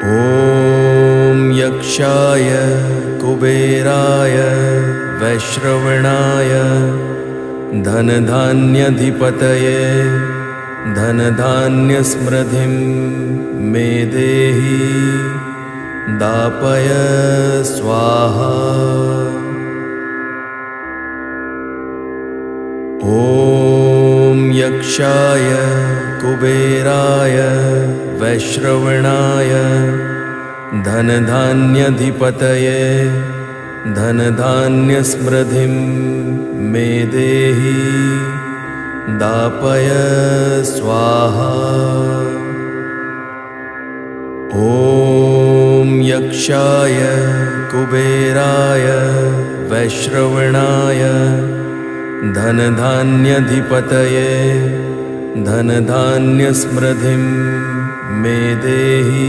ॐ यक्षाय कुबेराय वैश्रवणाय धनधान्याधिपतये धनधान्यसमृद्धिं मे देहि दापय स्वाहा। ॐ यक्षाय कुबेराय वैश्रवणाय धनधान्याधिपतये धनधान्यसमृद्धिं मे देहि दापय स्वाहा। ॐ यक्षाय कुबेराय वैश्रवणाय धनधान्याधिपतये धनधान्यसमृद्धिं मे देहि